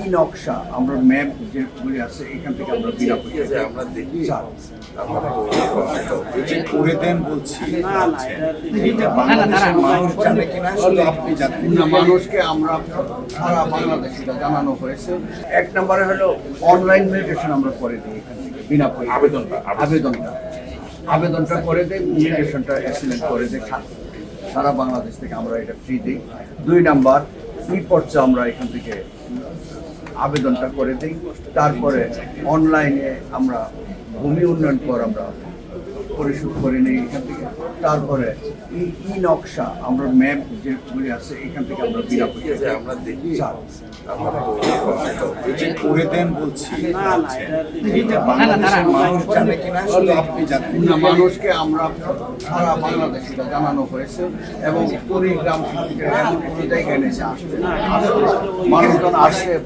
ই নকশা আমরা ম্যাপ যেগুলি আছে এখান থেকে আমরা বিনামূল্যে আমরা দেখি স্যার যে করে দেন বলছি এটা বাংলাদেশের মানুষ জানে কিনা শুধু আপনি জানেন না, মানুষকে আমরা সারা বাংলাদেশ এটা জানানো হয়েছে। এক নম্বরে হলো অনলাইন মেডিটেশন আমরা করে দিই এখান থেকে বিনা পয়সা আবেদনটা করে দেয়, মেডিটেশনটা এক্সিলেন্ট করে দেয় সারা বাংলাদেশ থেকে আমরা এটা ফ্রি দিই। 2 নাম্বার পর্চা আমরা এখান থেকে আবেদনটা করে দিই। তারপরে অনলাইনে আমরা ভূমি উন্নয়ন কর আমরা পরিশোধ করে নিই এখান থেকে। তারপরে ই নকশা আমরা ম্যাপ যেগুলি আছে এখান থেকে আমরা বিনামূল্যে আমরা দেখি স্যার যে করে দেন বলছি এটা বাংলাদেশের মানুষ জানে কিনা শুধু আপনি জানেন না, মানুষকে আমরা সারা বাংলাদেশ এটা জানানো হয়েছে এবং কুড়িগ্রাম থেকে এমন কোনো জায়গায় এনেছে আসতে মানুষজন আসে